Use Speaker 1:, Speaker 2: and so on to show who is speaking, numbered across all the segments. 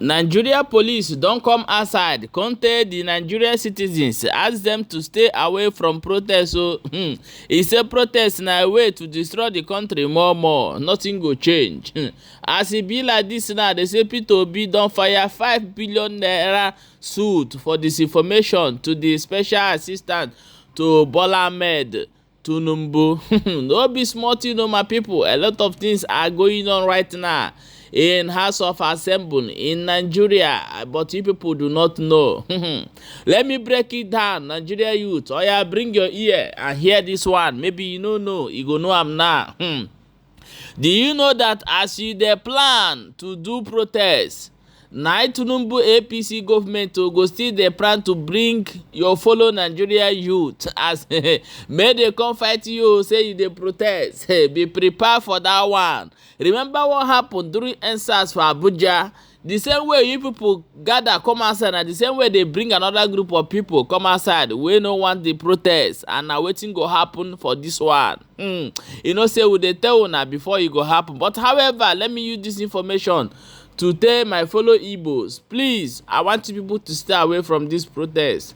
Speaker 1: Nigeria police don't come outside, contact the Nigerian citizens, ask them to stay away from protests. So he said protest na a way to destroy the country more. Nothing go change. As e be like this now, they say Peter Obi don fire 5 billion naira suit for disinformation to the special assistant to Bola Ahmed Tinubu. No be small thing, my people. A lot of things are going on right now in House of Assembly in Nigeria, but you people do not know. Let me break it down. Nigeria youth, oh yeah, bring your ear and hear this one. Maybe you don't know, you go know am now. Do you know that as you dey plan to do protest, na Tinubu APC government go still dey plan to bring your fellow Nigeria youth as may they come fight you, say you dey protest. Be prepared for that one. Remember what happened during EndSARS for Abuja? The same way you people gather come outside, and the same way they bring another group of people come outside wey no want the protest, and na wetin go happen for this one. You know say we dey tell una before e go happen, but however, let me use this information to tell my fellow Igbos, please, I want you people to stay away from this protest,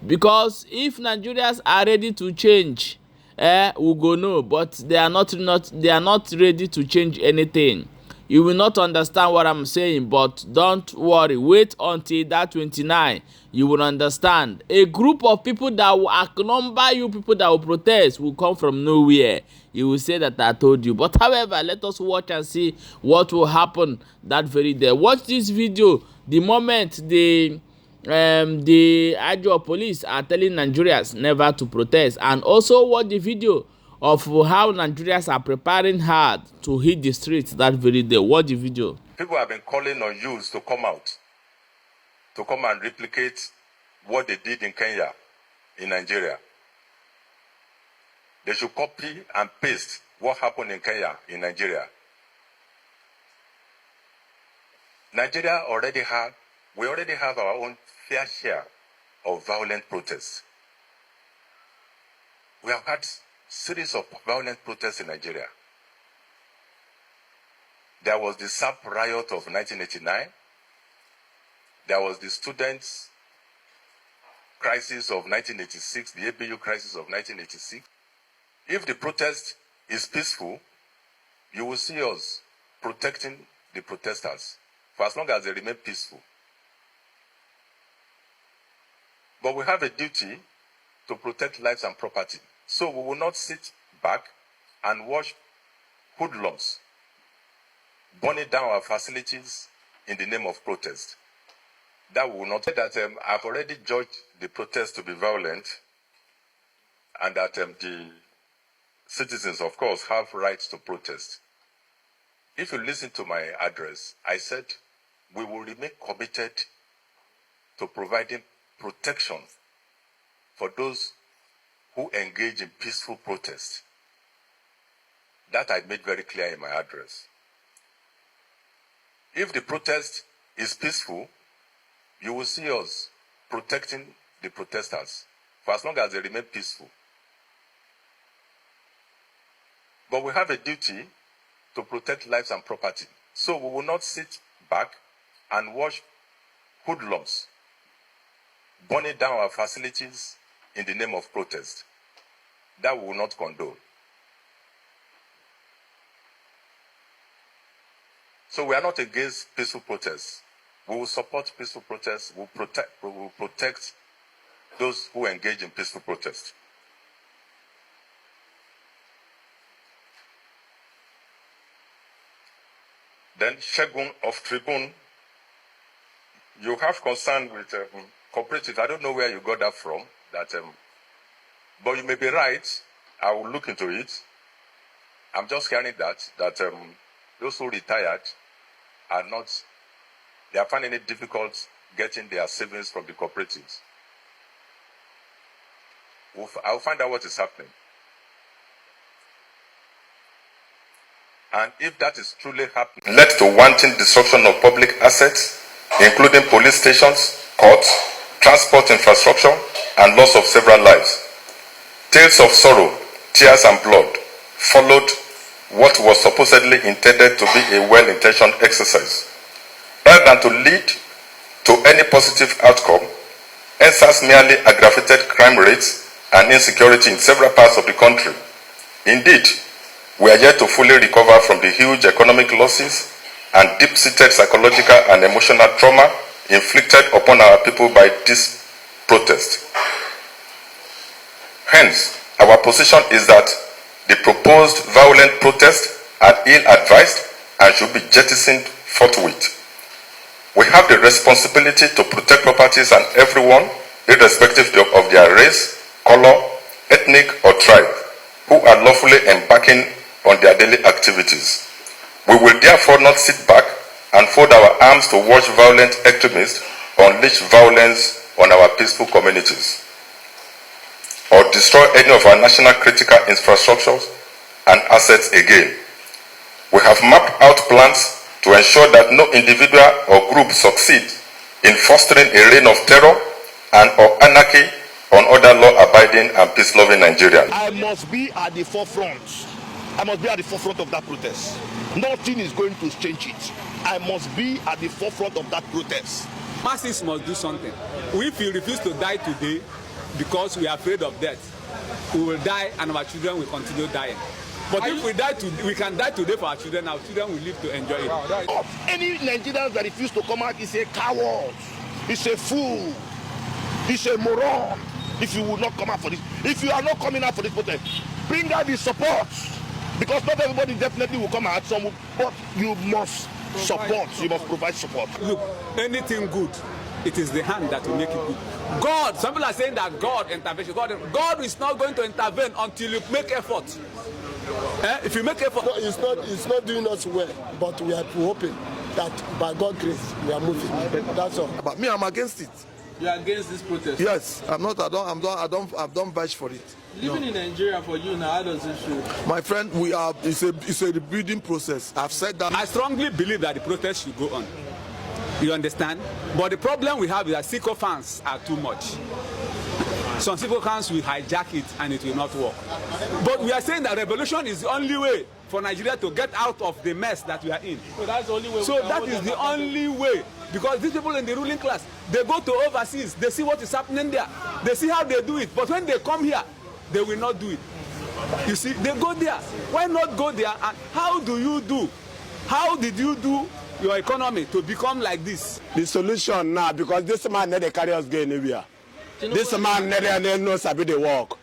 Speaker 1: because if Nigerians are ready to change, we go know, but they are not ready to change anything. You will not understand what I'm saying, but don't worry. Wait until that 29. You will understand. A group of people that will outnumber you, people that will protest, will come from nowhere. You will say that I told you. But however, let us watch and see what will happen that very day. Watch this video the moment the Ajo police are telling Nigerians never to protest, and also watch the video of how Nigerians are preparing hard to hit the streets that very day. Watch the video.
Speaker 2: People have been calling on youths to come out, to come and replicate what they did in Kenya, in Nigeria. They should copy and paste what happened in Kenya, in Nigeria. We already have our own fair share of violent protests. We have had series of violent protests in Nigeria. There was the SAP riot of 1989. There was the students' crisis of 1986, the APU crisis of 1986. If the protest is peaceful, you will see us protecting the protesters for as long as they remain peaceful. But we have a duty to protect lives and property. So we will not sit back and watch hoodlums burning down our facilities in the name of protest. That will not. That I've already judged the protest to be violent, and that the citizens, of course, have rights to protest. If you listen to my address, I said we will remain committed to providing protection for those who engage in peaceful protest. That I made very clear in my address. If the protest is peaceful, you will see us protecting the protesters for as long as they remain peaceful. But we have a duty to protect lives and property. So we will not sit back and watch hoodlums burning down our facilities in the name of protest. That we will not condone. So we are not against peaceful protests. We will support peaceful protests. We will protect those who engage in peaceful protests. Then Shegun of Tribune, you have concern with cooperatives. I don't know where you got that from. But you may be right. I will look into it. I'm just hearing that those who retired they are finding it difficult getting their savings from the cooperatives. I'll find out what is happening. And if that is truly happening, led to wanton destruction of public assets, including police stations, courts, transport infrastructure, and loss of several lives. Tales of sorrow, tears and blood followed what was supposedly intended to be a well-intentioned exercise. Rather than to lead to any positive outcome, NSAS merely aggravated crime rates and insecurity in several parts of the country. Indeed, we are yet to fully recover from the huge economic losses and deep-seated psychological and emotional trauma inflicted upon our people by this protest. Hence, our position is that the proposed violent protests are ill-advised and should be jettisoned forthwith. We have the responsibility to protect properties and everyone, irrespective of their race, color, ethnic, or tribe, who are lawfully embarking on their daily activities. We will therefore not sit back and fold our arms to watch violent extremists unleash violence on our peaceful communities, or destroy any of our national critical infrastructures and assets again. We have mapped out plans to ensure that no individual or group succeeds in fostering a reign of terror and or anarchy on other law-abiding and peace-loving Nigerians.
Speaker 3: I must be at the forefront. I must be at the forefront of that protest. Nothing is going to change it. I must be at the forefront of that protest.
Speaker 4: Masses must do something. If we refuse to die today because we are afraid of death, we will die and our children will continue dying. But if we die today, we can die today for our children will live to enjoy it.
Speaker 3: Any Nigerians that refuse to come out is a coward, is a fool, is a moron. If you will not come out for this, if you are not coming out for this protest, bring out the support. Because not everybody definitely will come out, but you must support, you must provide support.
Speaker 4: Look, anything good, it is the hand that will make it good. God, some people are saying that God intervention. God is not going to intervene until you make effort. If you make effort,
Speaker 5: no, it's not doing us well, but we are hoping that by God's grace we are moving. That's all.
Speaker 6: But me, I'm against it.
Speaker 1: You are against this protest?
Speaker 6: Yes, I'm not. I don't vouch for it.
Speaker 1: Living in Nigeria for you now, how does it show?
Speaker 6: My friend, it's a rebuilding process. I've said that.
Speaker 4: I strongly believe that the protest should go on. You understand? But the problem we have is that sycophants are too much. Some sycophants will hijack it and it will not work. But we are saying that revolution is the only way for Nigeria to get out of the mess that we are in.
Speaker 1: So that's the only way.
Speaker 4: So that is the only way. Because these people in the ruling class, they go to overseas, they see what is happening there, they see how they do it. But when they come here, they will not do it. You see, they go there. Why not go there? And how do you do? How did you do your economy to become like this?
Speaker 5: The solution now, because this man never carry us go anywhere. This man never knows sabi the work.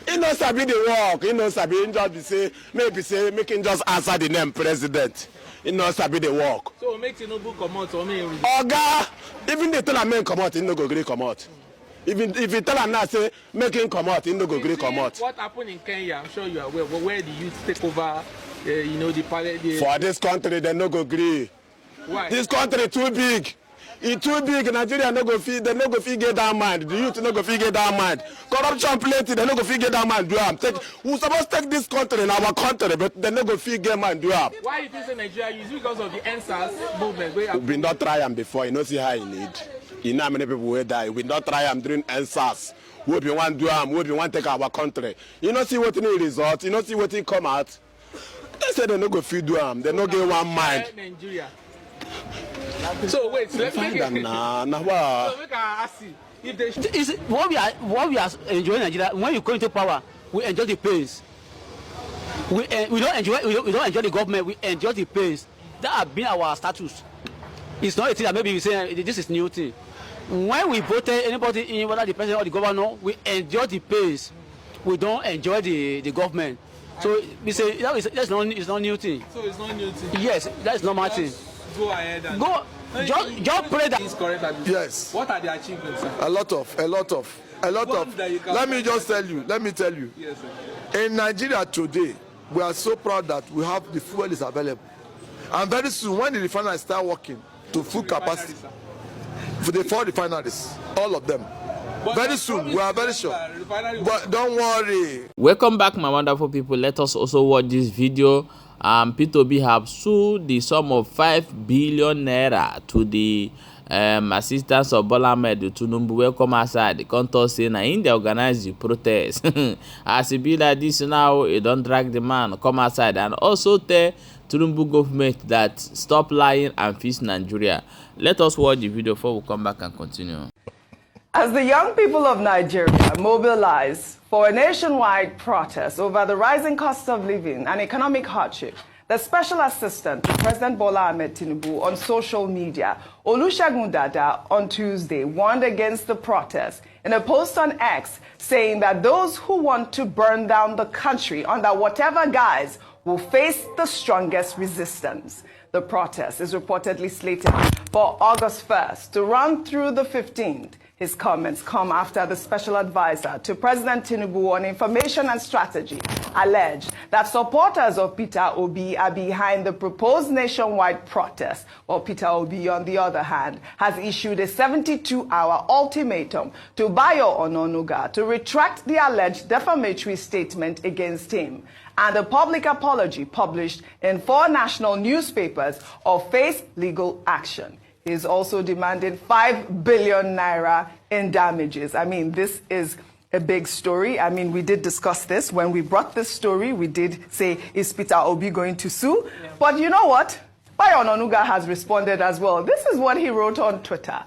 Speaker 5: He knows sabi the work. He knows sabi. He just say making just answer the name president. He knows sabi the work.
Speaker 1: So make Tinubu come out or me.
Speaker 5: Oga, even the tell a man come out, he no go gree come out. Even if you tell him now say make him come out, he no go gree come out.
Speaker 1: What happened in Kenya? I'm sure you are aware. Where the youth take over, the parliament.
Speaker 5: For this country, they no go gree.
Speaker 1: Why?
Speaker 5: This country too big. It's too big. Nigeria no go feed. They no go feed get that mind. The youth no go feed get that mind. Corruption plenty. They no go feed get that mind. Do am. We supposed to take this country in our country, but they no go feed get mind. Do am.
Speaker 1: Why you think say Nigeria is because of the NSAS movement?
Speaker 5: We been not try am before. You know see how you need. You know how many people will die. We not try am during NSAS. We be want do am. We be want take our country. You know see what in the result. You know see what in come out. They say they no go feed do am. They no get one mind.
Speaker 1: Nigeria. So wait, let me make it.
Speaker 5: Nah,
Speaker 1: So make I ask you. If they
Speaker 7: Is what we are enjoying Nigeria. When you go into power, we enjoy the pains. We don't enjoy the government. We enjoy the pains. That have been our status. It's not a thing that maybe we say this is new thing. When we voted anybody in, whether the president or the governor, we enjoy the pains. We don't enjoy the government. So we say it's not new thing.
Speaker 1: So it's not new thing.
Speaker 7: Yes, that's normal thing.
Speaker 1: Go ahead and
Speaker 7: Go. Just pray that.
Speaker 1: is correct.
Speaker 6: Yes.
Speaker 1: What are the achievements, sir?
Speaker 6: A lot of.
Speaker 1: One that you can-
Speaker 6: Let me tell you.
Speaker 1: Yes, sir.
Speaker 6: In Nigeria today, we are so proud that we have the fuel is available. And very soon, when the refineries start working to full capacity, for the 4 refineries, all of them,
Speaker 1: But
Speaker 6: very
Speaker 1: that's
Speaker 6: soon,
Speaker 1: promised
Speaker 6: we are very
Speaker 1: them
Speaker 6: sure.
Speaker 1: that refinery
Speaker 6: But don't worry.
Speaker 1: Welcome back, my wonderful people. Let us also watch this video. P2B have sued the sum of 5 billion naira to the assistance of Bola Ahmed Tinubu. Welcome outside. The contour say na in they organize the protest. As it be like this now, it don't drag the man come outside and also tell Tinubu government that stop lying and fix Nigeria. Let us watch the video before we come back and continue.
Speaker 8: As the young people of Nigeria mobilize for a nationwide protest over the rising cost of living and economic hardship, the special assistant to President Bola Ahmed Tinubu on social media, Olusegun Dada, on Tuesday warned against the protest in a post on X, saying that those who want to burn down the country under whatever guise will face the strongest resistance. The protest is reportedly slated for August 1st to run through the 15th. His comments come after the special advisor to President Tinubu on information and strategy alleged that supporters of Peter Obi are behind the proposed nationwide protest, while Peter Obi, on the other hand, has issued a 72-hour ultimatum to Bayo Ononuga to retract the alleged defamatory statement against him, and a public apology published in 4 national newspapers or face legal action. He is also demanding 5 billion naira in damages. I mean, this is a big story. I mean, we did discuss this. When we brought this story, we did say, is Peter Obi going to sue? Yeah. But you know what? Bayo Ononuga has responded as well. This is what he wrote on Twitter.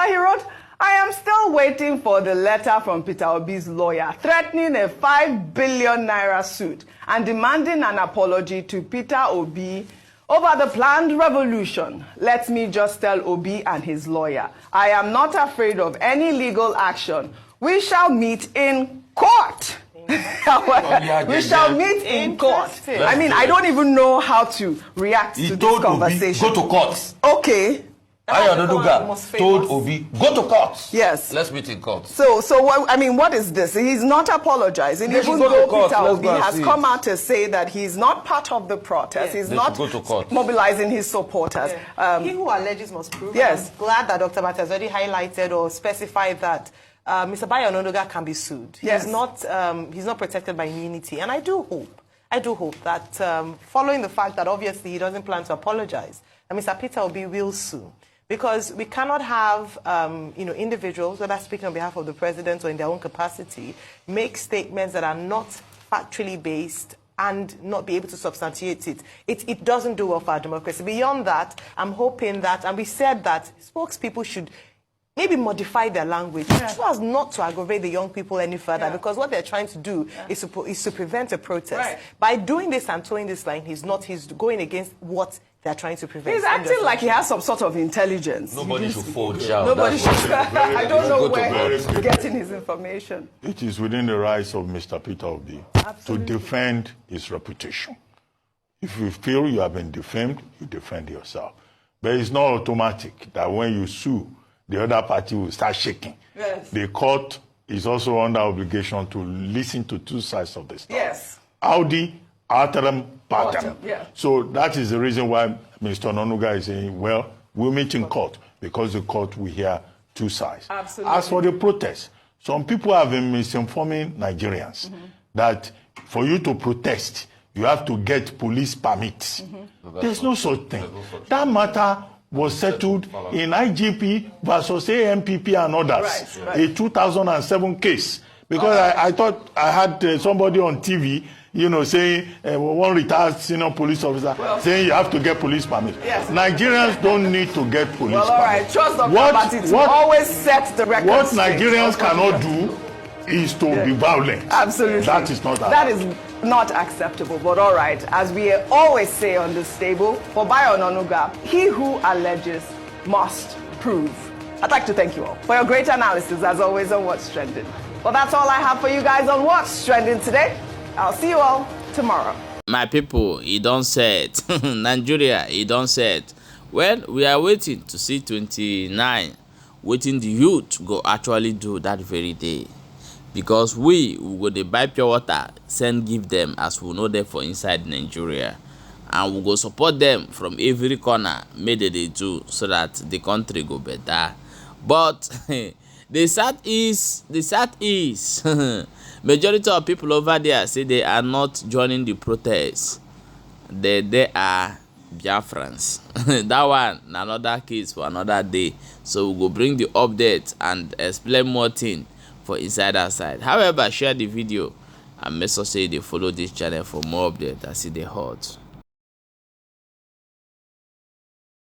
Speaker 8: He wrote, I am still waiting for the letter from Peter Obi's lawyer threatening a 5 billion naira suit and demanding an apology to Peter Obi over the planned revolution. Let me just tell Obi and his lawyer, I am not afraid of any legal action. We shall meet in court. We shall meet in court. I mean, I don't even know how to react to this conversation.
Speaker 9: Obi, go to court.
Speaker 8: Okay.
Speaker 9: Bayo Ononuga told Obi, go to court.
Speaker 8: Yes.
Speaker 9: Let's meet in court.
Speaker 8: So what, I mean, what is this? He's not apologizing. Even though Peter Obi has come out to say that he's not part of the protest. He's not mobilizing his supporters.
Speaker 10: He who alleges must prove.
Speaker 8: Yes.
Speaker 10: I'm glad that Dr. Bat has already highlighted or specified that Mr. Bayo Ononuga can be sued.
Speaker 8: Yes.
Speaker 10: He's not protected by immunity. And I do hope that following the fact that obviously he doesn't plan to apologize, that Mr. Peter Obi will sue. Because we cannot have, individuals, whether speaking on behalf of the president or in their own capacity, make statements that are not factually based and not be able to substantiate it. It doesn't do well for our democracy. Beyond that, I'm hoping that, and we said that spokespeople should maybe modify their language so as not to aggravate the young people any further, because what they're trying to do is to prevent a protest.
Speaker 8: Right.
Speaker 10: By doing this and towing this line, he's going against what they're trying to prevent.
Speaker 8: He's acting like he has some sort of intelligence.
Speaker 9: Nobody should fold down.
Speaker 8: Nobody should. I don't know where he's getting his information.
Speaker 11: It is within the rights of Mr. Peter Obi to defend his reputation. If you feel you have been defamed, you defend yourself. But it's not automatic that when you sue, the other party will start shaking.
Speaker 8: Yes.
Speaker 11: The court is also under obligation to listen to 2 sides of the story.
Speaker 8: Yes.
Speaker 11: Audi, Alteram, Patem.
Speaker 8: Yeah.
Speaker 11: So that is the reason why Mr. Ononuga is saying, well, we'll meet in court, because the court will hear 2 sides.
Speaker 8: Absolutely.
Speaker 11: As for the protest, some people have been misinforming Nigerians that for you to protest, you have to get police permits. There's no such thing. That matter was settled in IGP versus AMPP and others, a 2007 case. Because I thought I had somebody on TV, saying one retired senior police officer saying you have to get police permit.
Speaker 8: Yes.
Speaker 11: Nigerians don't need to get police permit.
Speaker 8: Well, all right. Trust Dr. Bati to always set the record
Speaker 11: What
Speaker 8: straight.
Speaker 11: Nigerians cannot do is to be violent.
Speaker 8: Absolutely.
Speaker 11: That is not
Speaker 8: That is not acceptable. But all right, as we always say on this table, for Bayo Ononuga, he who alleges must prove. I'd like to thank you all for your great analysis, as always, on What's Trending. Well, that's all I have for you guys on What's Trending today. I'll see you all tomorrow.
Speaker 1: My people, he don't say it. Nigeria, he don't say it. Well, we are waiting to see 29, waiting the youth go actually do that very day. Because we go dey buy pure water, send give them as we know them for inside Nigeria. And we go support them from every corner, make they do, so that the country go better. But the southeast, majority of people over there say they are not joining the protest. They are Biafrans. That one, another case for another day. So we go bring the update and explain more things for inside outside. However, share the video and make sure say they follow this channel for more updates as it dey hot.